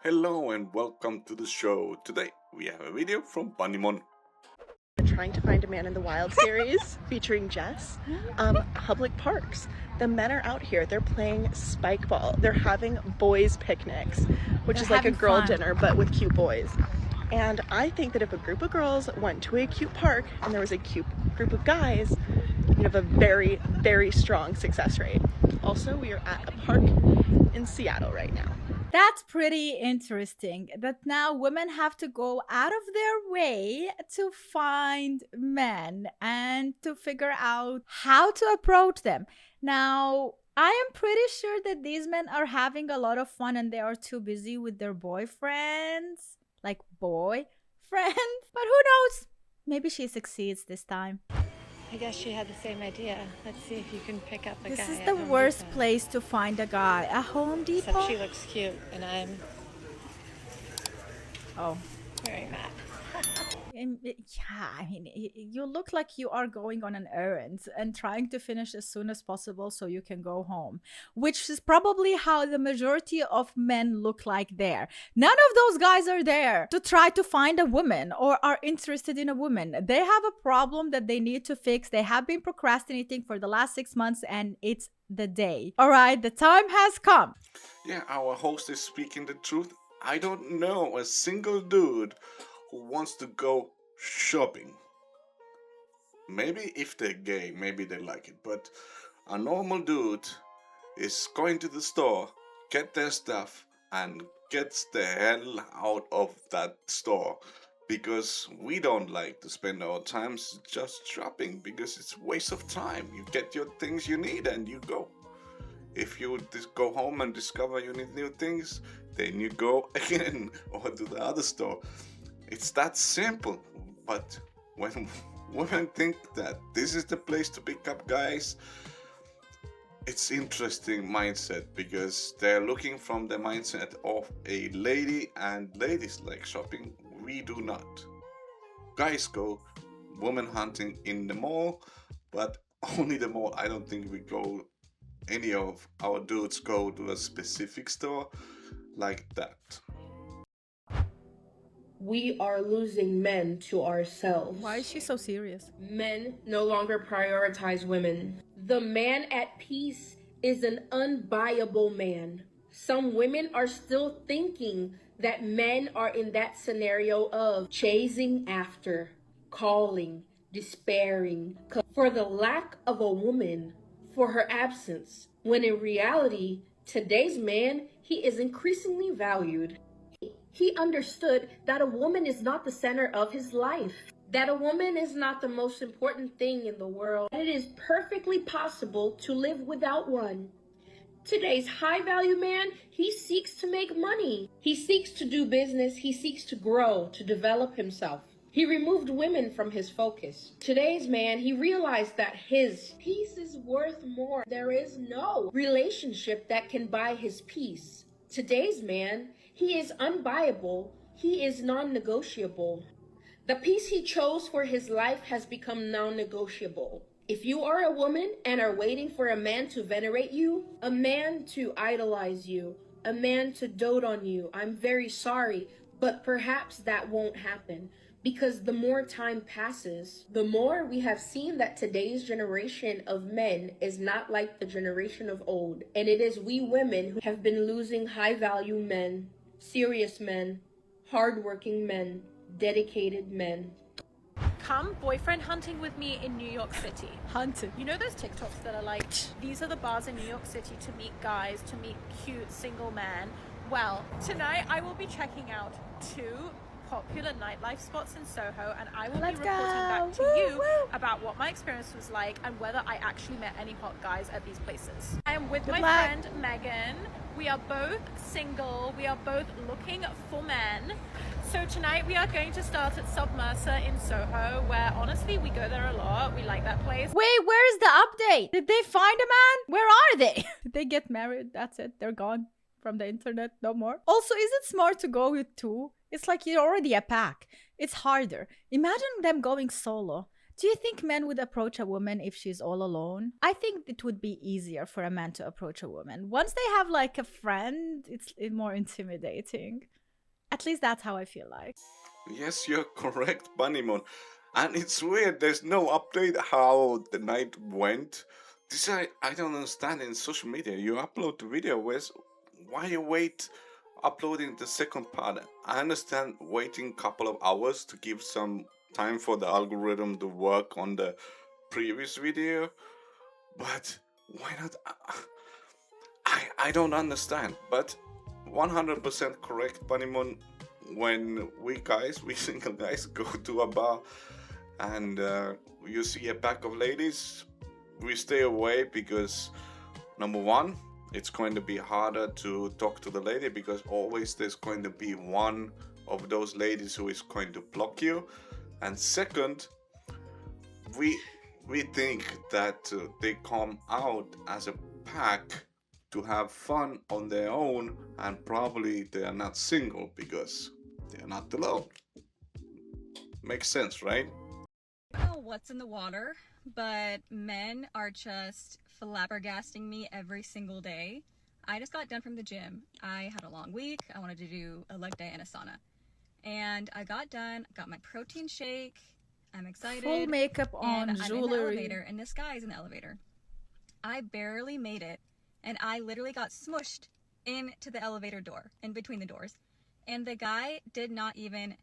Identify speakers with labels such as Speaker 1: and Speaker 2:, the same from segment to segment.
Speaker 1: Hello and welcome to the show. Today we have a video from Bunnymun.
Speaker 2: Trying to Find a Man in the Wild series featuring Jess. Public parks. The men are out here. They're playing spike ball. They're having boys picnics, which is like a girl dinner but with cute boys. And I think that if a group of girls went to a cute park and there was a cute group of guys, you'd have a very, very strong success rate. Also, we are at a park in Seattle right now.
Speaker 3: That's pretty interesting that now women have to go out of their way to find men and to figure out how to approach them. Now, I am pretty sure that these men are having a lot of fun and they are too busy with their boyfriends, like boyfriends. But who knows? Maybe she succeeds this time.
Speaker 4: I guess she had the same idea. Let's see if you can pick up a guy.
Speaker 3: This is the worst place to find a guy. A Home Depot?
Speaker 4: Except she looks cute and I'm very mad.
Speaker 3: Yeah, I mean, you look like you are going on an errand and trying to finish as soon as possible so you can go home, which is probably how the majority of men look like there. None of those guys are there to try to find a woman or are interested in a woman. They have a problem that they need to fix. They have been procrastinating for the last 6 months and it's the day. All right, the time has come.
Speaker 1: Yeah, our host is speaking the truth. I don't know a single dude who wants to go shopping. Maybe if they're gay, maybe they like it, but a normal dude is going to the store, get their stuff, and gets the hell out of that store. Because we don't like to spend our time just shopping, because it's a waste of time. You get your things you need and you go. If you just go home and discover you need new things, then you go again or to the other store. It's that simple. But when women think that this is the place to pick up guys, it's interesting mindset, because they're looking from the mindset of a lady, and ladies like shopping. We do not. Guys go woman hunting in the mall, but only the mall. I don't think we go, any of our dudes go to a specific store like that.
Speaker 5: We are losing men to ourselves.
Speaker 3: Why is she so serious?
Speaker 5: Men no longer prioritize women. The man at peace is an unbuyable man. Some women are still thinking that men are in that scenario of chasing after, calling, despairing for the lack of a woman, for her absence, when in reality, today's man, he is increasingly valued. He understood that a woman is not the center of his life, that a woman is not the most important thing in the world, and it is perfectly possible to live without one. Today's high-value man, he seeks to make money. He seeks to do business. He seeks to grow, to develop himself. He removed women from his focus. Today's man, he realized that his peace is worth more. There is no relationship that can buy his peace. Today's man, he is unbuyable. He is non-negotiable. The peace he chose for his life has become non-negotiable. If you are a woman and are waiting for a man to venerate you, a man to idolize you, a man to dote on you, I'm very sorry, but perhaps that won't happen. Because the more time passes, the more we have seen that today's generation of men is not like the generation of old. And it is we women who have been losing high-value men, serious men, hardworking men, dedicated men.
Speaker 6: Come boyfriend hunting with me in New York City.
Speaker 3: Hunted.
Speaker 6: You know those TikToks that are like, these are the bars in New York City to meet guys, to meet cute single men? Well, tonight I will be checking out 2 popular nightlife spots in Soho, and I will be reporting back to you about what my experience was like and whether I actually met any hot guys at these places. I am with my friend Megan. We are both single. We are both looking for men. So tonight we are going to start at Submerser in Soho, where honestly we go there a lot. We like that place.
Speaker 3: Wait, where's the update? Did they find a man? Where are they? Did they get married? That's it. They're gone from the internet. No more. Also, is it smart to go with 2? It's like you're already a pack. It's harder. Imagine them going solo. Do you think men would approach a woman if she's all alone? I think it would be easier for a man to approach a woman. Once they have like a friend, it's more intimidating. At least that's how I feel like.
Speaker 1: Yes, you're correct, Bunnyman. And it's weird, there's no update how the night went. This I don't understand in social media. You upload the video, why you wait uploading the second part? I understand waiting a couple of hours to give some time for the algorithm to work on the previous video, but why not? I don't understand, but 100% correct, Bunnymoon. When we single guys, go to a bar and you see a pack of ladies, we stay away because number one, it's going to be harder to talk to the lady because always there's going to be one of those ladies who is going to block you. And second, we think that they come out as a pack to have fun on their own, and probably they are not single because they are not alone. Makes sense, right?
Speaker 7: I don't know what's in the water, but men are just flabbergasting me every single day. I just got done from the gym. I had a long week. I wanted to do a leg day and a sauna. And I got done, got my protein shake. I'm excited.
Speaker 3: Full makeup on,
Speaker 7: and I'm
Speaker 3: jewelry.
Speaker 7: in the elevator, and this guy's in the elevator. I barely made it, and I literally got smushed into the elevator door, in between the doors. And the guy did not even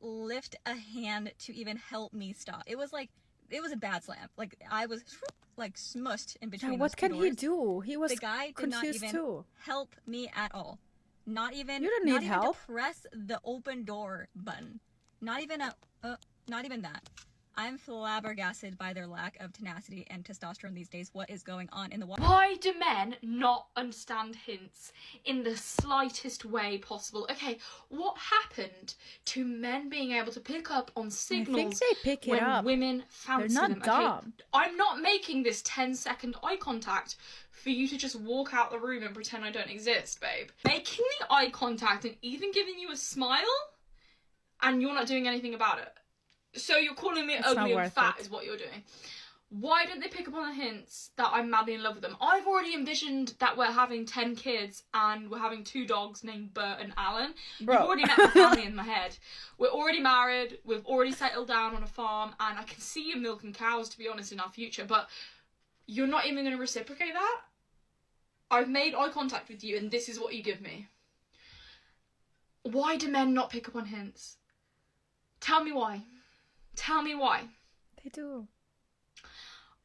Speaker 7: lift a hand to even help me stop. It was a bad slam. Like, I was like smushed in between.
Speaker 3: Yeah, what can
Speaker 7: doors.
Speaker 3: he do? He was
Speaker 7: the guy did not
Speaker 3: confused
Speaker 7: even
Speaker 3: too.
Speaker 7: help me at all. Not even.
Speaker 3: You don't
Speaker 7: not
Speaker 3: need
Speaker 7: even
Speaker 3: help.
Speaker 7: to press the open door button. Not even not even that. I'm flabbergasted by their lack of tenacity and testosterone these days. What is going on in the water?
Speaker 8: Why do men not understand hints in the slightest way possible? Okay, what happened to men being able to pick up on signals
Speaker 3: they pick it
Speaker 8: when
Speaker 3: up.
Speaker 8: women fancy
Speaker 3: They're
Speaker 8: them?
Speaker 3: not dumb.
Speaker 8: Okay, I'm not making this 10-second eye contact for you to just walk out the room and pretend I don't exist, babe. Making the eye contact and even giving you a smile, and you're not doing anything about it. So you're calling me ugly and fat is what you're doing. Why don't they pick up on the hints that I'm madly in love with them? I've already envisioned that we're having 10 kids and we're having 2 dogs named Bert and Alan.
Speaker 3: Bro.
Speaker 8: You've already met my family in my head. We're already married, we've already settled down on a farm, and I can see you milking cows, to be honest, in our future, but you're not even going to reciprocate that? I've made eye contact with you and this is what you give me. Why do men not pick up on hints? Tell me why. Tell me why.
Speaker 3: They do.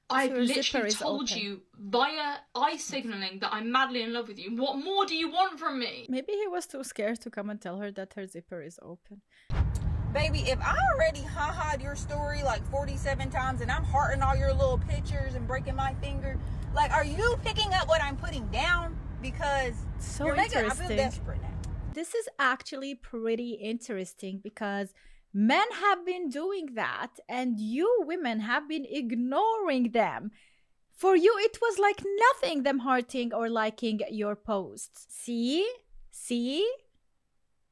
Speaker 8: I've
Speaker 3: So your zipper
Speaker 8: literally
Speaker 3: is
Speaker 8: told
Speaker 3: open.
Speaker 8: you via eye signalling that I'm madly in love with you. What more do you want from me?
Speaker 3: Maybe he was too scared to come and tell her that her zipper is open.
Speaker 9: Baby, if I already ha-ha'd your story like 47 times and I'm hearting all your little pictures and breaking my finger, like, are you picking up what I'm putting down? Because
Speaker 3: So
Speaker 9: you're making, I feel
Speaker 3: interesting.
Speaker 9: desperate now.
Speaker 3: This is actually pretty interesting because men have been doing that and you women have been ignoring them. For you, it was like nothing, them hearting or liking your posts. See?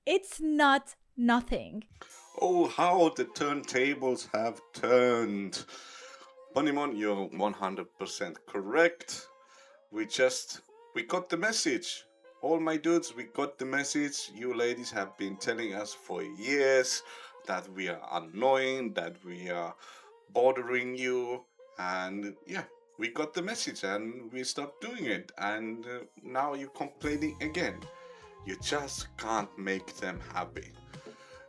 Speaker 3: It's not nothing.
Speaker 1: Oh, how the turntables have turned. Bunnymon, you're 100% correct. We got the message. All my dudes, we got the message. You ladies have been telling us for years that we are annoying, that we are bothering you. And yeah, we got the message and we stopped doing it. And now you're complaining again. You just can't make them happy.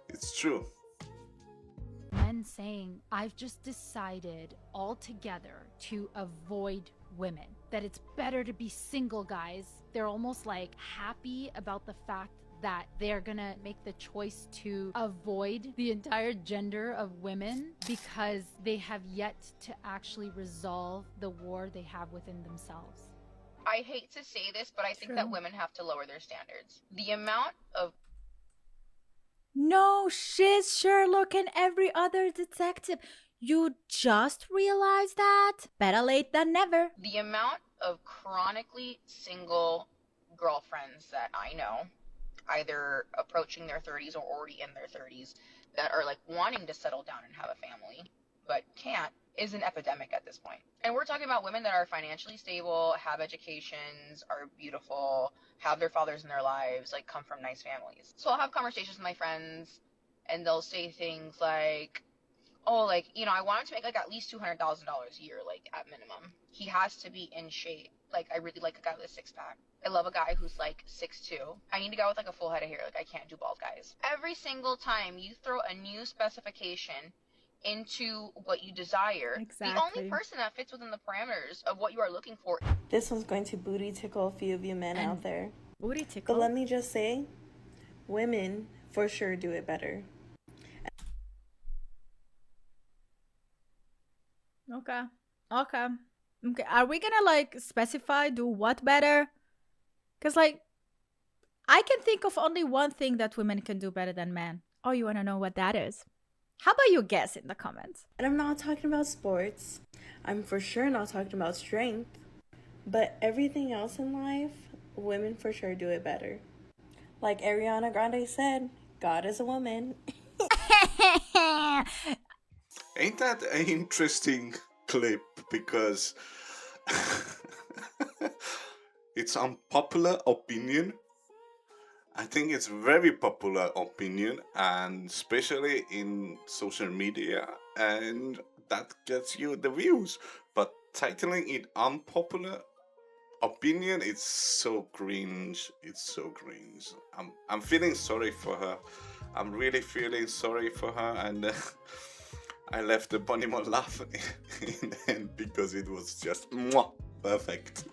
Speaker 1: It's true.
Speaker 10: Men saying, I've just decided altogether to avoid women. That it's better to be single, guys. They're almost like happy about the fact that they're gonna make the choice to avoid the entire gender of women because they have yet to actually resolve the war they have within themselves.
Speaker 11: I hate to say this, but I think that women have to lower their standards. The amount of
Speaker 3: No, she's Sherlock and every other detective. You just realized that? Better late than never.
Speaker 11: the amount of chronically single girlfriends that I know, either approaching their 30s or already in their 30s, that are like wanting to settle down and have a family, but can't is an epidemic at this point. And we're talking about women that are financially stable, have educations, are beautiful, have their fathers in their lives, like come from nice families. So I'll have conversations with my friends and they'll say things like, oh, like, you know, I want him to make like at least $200,000 a year, like at minimum. He has to be in shape. Like, I really like a guy with a six pack. I love a guy who's like 6'2". I need a guy with like a full head of hair. Like, I can't do bald guys. Every single time you throw a new specification into what you desire, the only person that fits within the parameters of what you are looking for.
Speaker 2: This one's going to booty tickle a few of you men out there.
Speaker 3: Booty tickle?
Speaker 2: But let me just say, women for sure do it better.
Speaker 3: Okay. Are we gonna like specify do what better? Because like I can think of only one thing that women can do better than men. Oh, you want to know what that is? How about you guess in the comments?
Speaker 2: And I'm not talking about sports. I'm for sure not talking about strength. But everything else in life, women for sure do it better. Like Ariana Grande said, God is a woman.
Speaker 1: Ain't that an interesting clip? Because it's unpopular opinion. I think it's very popular opinion, and especially in social media, and that gets you the views. But titling it unpopular opinion, it's so cringe. It's so cringe. I'm feeling sorry for her. I'm really feeling sorry for her, and I left the Bonimo laugh in the end because it was just perfect.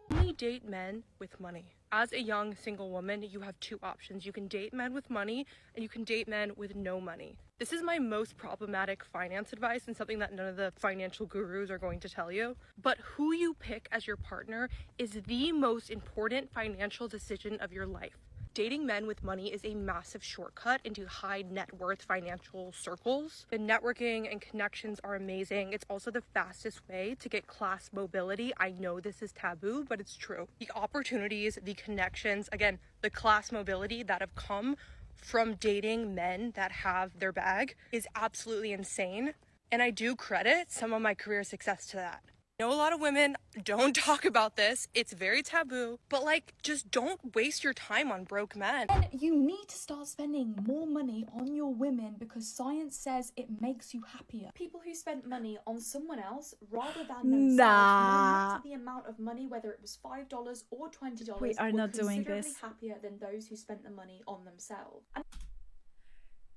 Speaker 12: Only date men with money. As a young single woman, you have two options. You can date men with money and you can date men with no money. This is my most problematic finance advice and something that none of the financial gurus are going to tell you. But who you pick as your partner is the most important financial decision of your life. Dating men with money is a massive shortcut into high net worth financial circles. The networking and connections are amazing. It's also the fastest way to get class mobility. I know this is taboo, but it's true. The opportunities, the connections, again, the class mobility that have come from dating men that have their bag is absolutely insane. And I do credit some of my career success to that. I know a lot of women don't talk about this. It's very taboo, but like, just don't waste your time on broke men.
Speaker 13: And you need to start spending more money on your women because science says it makes you happier. People who spent money on someone else rather than themselves, no matter the amount of money, whether it was $5 or $20,
Speaker 3: we are not doing
Speaker 13: considerably
Speaker 3: this.
Speaker 13: happier than those who spent the money on themselves. And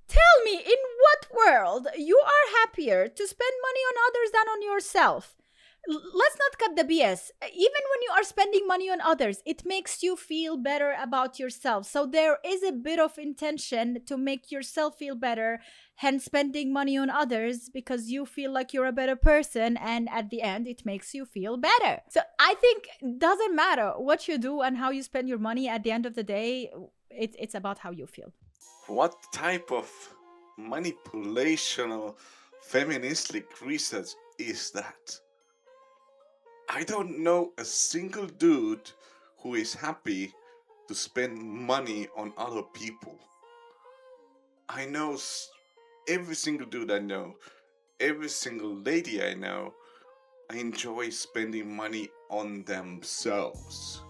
Speaker 3: Tell me, in what world you are happier to spend money on others than on yourself? Let's not cut the BS. Even when you are spending money on others, it makes you feel better about yourself. So there is a bit of intention to make yourself feel better, hence spending money on others because you feel like you're a better person, and at the end it makes you feel better. So I think it doesn't matter what you do and how you spend your money. At the end of the day, it's about how you feel.
Speaker 1: What type of manipulational feministic research is that? I don't know a single dude who is happy to spend money on other people. I know every single dude I know, every single lady I know, I enjoy spending money on themselves.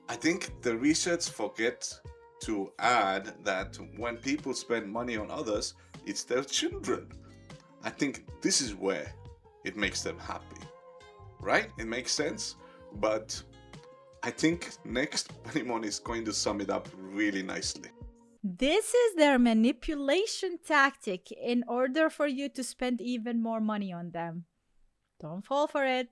Speaker 1: I think the research forgets to add that when people spend money on others, it's their children. I think this is where it makes them happy, right? It makes sense, but I think next Honeymoon is going to sum it up really nicely.
Speaker 3: This is their manipulation tactic in order for you to spend even more money on them. Don't fall for it.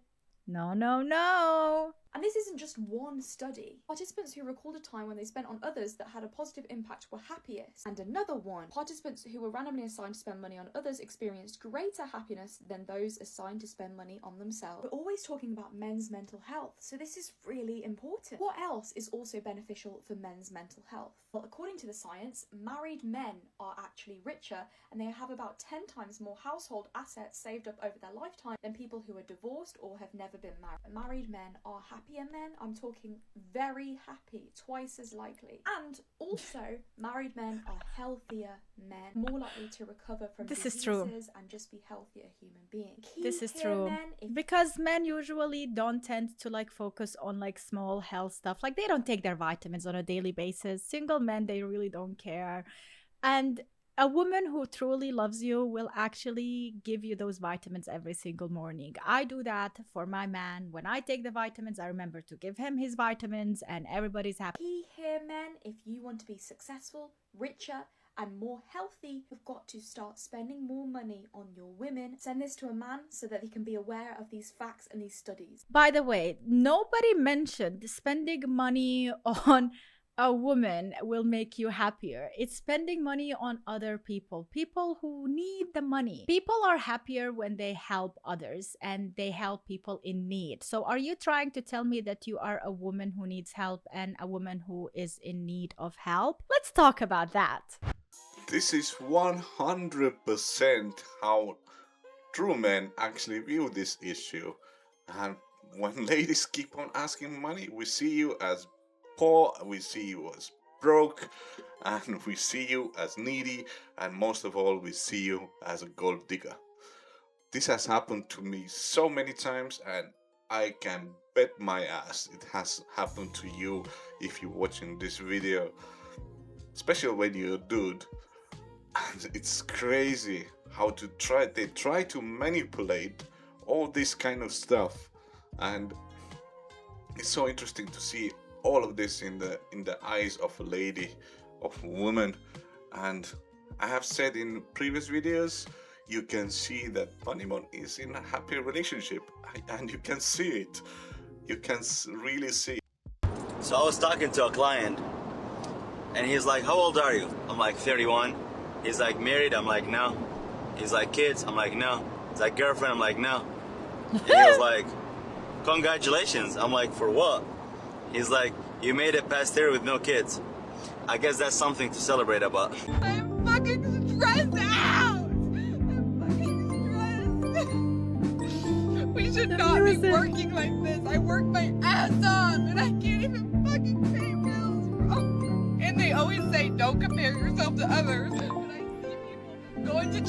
Speaker 3: No, no, no.
Speaker 13: And this isn't just one study. Participants who recalled a time when they spent on others that had a positive impact were happiest. And another one, participants who were randomly assigned to spend money on others experienced greater happiness than those assigned to spend money on themselves. We're always talking about men's mental health, so this is really important. What else is also beneficial for men's mental health? Well, according to the science, married men are actually richer and they have about 10 times more household assets saved up over their lifetime than people who are divorced or have never been married. Married men are happier. happier men, I'm talking very happy, twice as likely. And also, married men are healthier men, more likely to recover from
Speaker 3: This
Speaker 13: diseases
Speaker 3: is true.
Speaker 13: and just be healthier human beings.
Speaker 3: This is
Speaker 13: Key
Speaker 3: true.
Speaker 13: here, men, if
Speaker 3: Because men usually don't tend to like focus on like small health stuff. Like they don't take their vitamins on a daily basis. Single men, they really don't care. And a woman who truly loves you will actually give you those vitamins every single morning. I do that for my man. When I take the vitamins, I remember to give him his vitamins and everybody's happy.
Speaker 13: key here, men, if you want to be successful, richer, and more healthy, you've got to start spending more money on your women. Send this to a man so that he can be aware of these facts and these studies.
Speaker 3: By the way, nobody mentioned spending money on a woman will make you happier. It's spending money on other people, people who need the money. People are happier when they help others and they help people in need. So are you trying to tell me that you are a woman who needs help and a woman who is in need of help? Let's talk about that.
Speaker 1: This is 100% how true men actually view this issue. And when ladies keep on asking money, we see you as poor, we see you as broke, and we see you as needy, and most of all, we see you as a gold digger. This has happened to me so many times, and I can bet my ass it has happened to you if you're watching this video, especially when you're a dude. And it's crazy how they try to manipulate all this kind of stuff, and it's so interesting to see all of this in the eyes of a lady, of a woman. And I have said in previous videos, you can see that Bunnyman is in a happy relationship, and you can see it. You can really see it.
Speaker 14: So I was talking to a client, and he's like, "How old are you?" I'm like, 31. He's like, "Married?" I'm like, "No." He's like, "Kids?" I'm like, "No." He's like, "Girlfriend?" I'm like, "No." And he was like, "Congratulations." I'm like, "For what?" He's like, "You made it past here with no kids." I guess that's something to celebrate about.
Speaker 9: I'm fucking stressed out. I'm fucking stressed. We should not be working like this. I work my ass off and I can't even fucking pay bills, bro. And they always say don't compare yourself to others. But I see people going to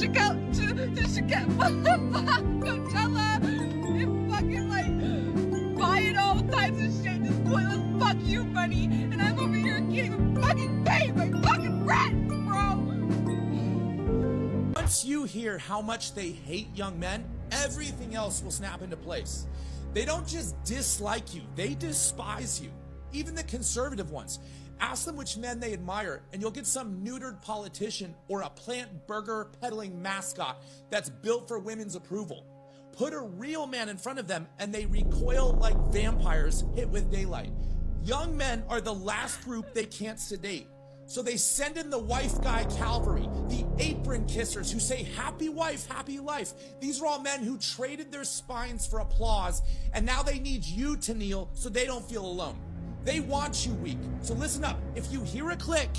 Speaker 9: Coachella and fucking like buying all types of shit, just pointless fuck you money, and I'm over here can't even fucking pay my fucking rent, bro.
Speaker 15: Once you hear how much they hate young men, everything else will snap into place. They don't just dislike you, they despise you. Even the conservative ones. Ask them which men they admire, and you'll get some neutered politician or a plant burger peddling mascot that's built for women's approval. Put a real man in front of them, and they recoil like vampires hit with daylight. Young men are the last group they can't sedate. So they send in the wife guy cavalry, the apron kissers who say, "Happy wife, happy life." These are all men who traded their spines for applause, and now they need you to kneel so they don't feel alone. They want you weak. So listen up. If you hear a click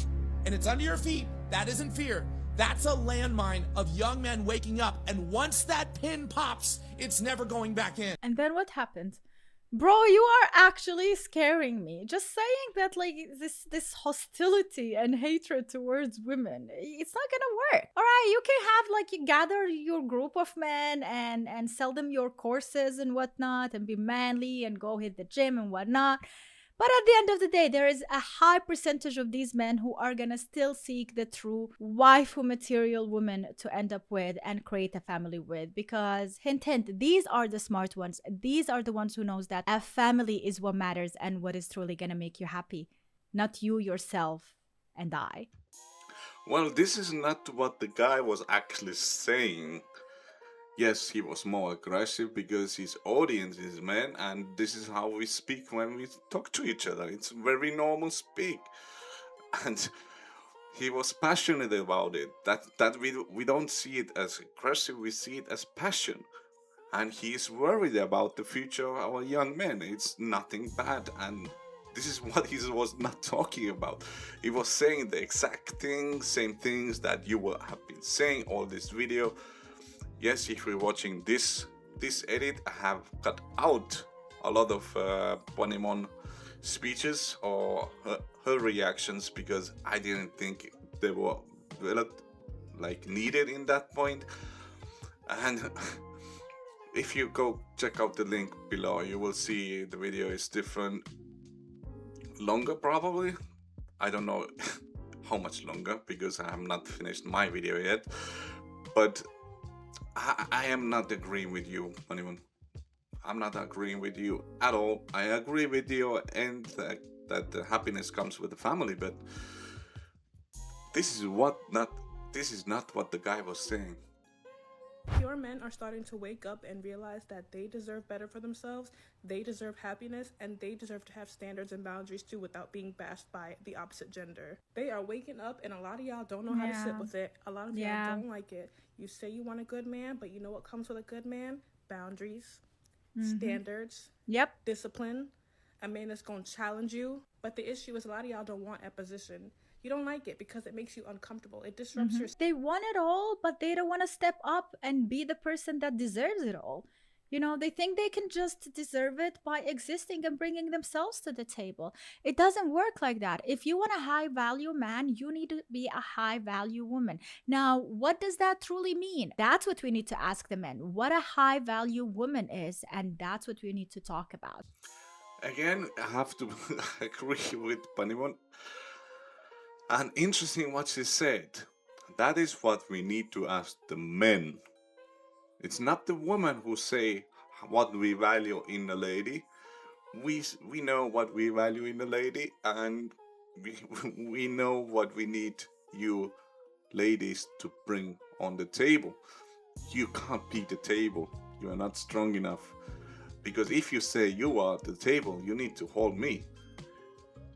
Speaker 15: and it's under your feet, that isn't fear. That's a landmine of young men waking up. And once that pin pops, it's never going back in.
Speaker 3: And then what happened? Bro, you are actually scaring me. Just saying that, like, this hostility and hatred towards women, it's not gonna work. All right, you can have, like, you gather your group of men and sell them your courses and whatnot and be manly and go hit the gym and whatnot. But at the end of the day, there is a high percentage of these men who are gonna still seek the true waifu material woman to end up with and create a family with. Because, hint, hint, these are the smart ones. These are the ones who knows that a family is what matters and what is truly gonna make you happy. Not you, yourself, and I.
Speaker 1: Well, this is not what the guy was actually saying. Yes, he was more aggressive because his audience is men, and this is how we speak when we talk to each other. It's very normal speak. And he was passionate about it. That we don't see it as aggressive, we see it as passion. And he is worried about the future of our young men. It's nothing bad, and this is what he was not talking about. He was saying the exact things, same things that you have been saying all this video. Yes, if you're watching this edit, I have cut out a lot of Panemon speeches or her reactions, because I didn't think they were like needed in that point. And if you go check out the link below, you will see the video is different, longer probably. I don't know how much longer, because I have not finished my video yet. But I am not agreeing with you, anyone. I'm not agreeing with you at all. I agree with you, and that the happiness comes with the family, but this is not what the guy was saying.
Speaker 12: Pure men are starting to wake up and realize that they deserve better for themselves, they deserve happiness, and they deserve to have standards and boundaries too without being bashed by the opposite gender. They are waking up, and a lot of y'all don't know how to sit with it. A lot of y'all don't like it. You say you want a good man, but you know what comes with a good man? Boundaries, standards, discipline, a man that's going to challenge you. But the issue is a lot of y'all don't want opposition. You don't like it because it makes you uncomfortable. It disrupts your...
Speaker 3: They want it all, but they don't want to step up and be the person that deserves it all. You know, they think they can just deserve it by existing and bringing themselves to the table. It doesn't work like that. If you want a high value man, you need to be a high value woman. Now, what does that truly mean? That's what we need to ask the men, what a high value woman is, and that's what we need to talk about.
Speaker 1: Again, I have to agree with Panemon. And interesting what she said. That is what we need to ask the men. It's not the women who say what we value in a lady. We know what we value in a lady, and we know what we need you ladies to bring on the table. You can't be the table. You are not strong enough. Because if you say you are the table, you need to hold me.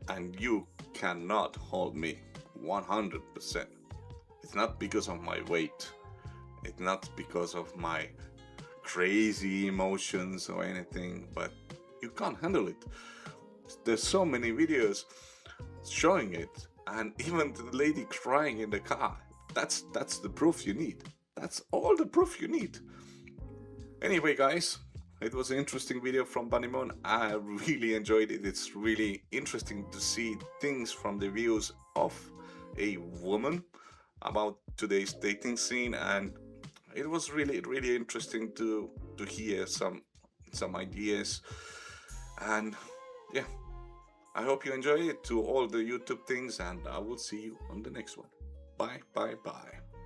Speaker 1: And you cannot hold me 100%. It's not because of my weight. It's not because of my crazy emotions or anything, but you can't handle it. There's so many videos showing it, and even the lady crying in the car. That's the proof you need. That's all the proof you need. Anyway, guys, it was an interesting video from Panemon. I really enjoyed it. It's really interesting to see things from the views of a woman about today's dating scene, and it was really interesting to hear some ideas. And yeah, I hope you enjoy it, to all the YouTube things, and I will see you on the next one. Bye.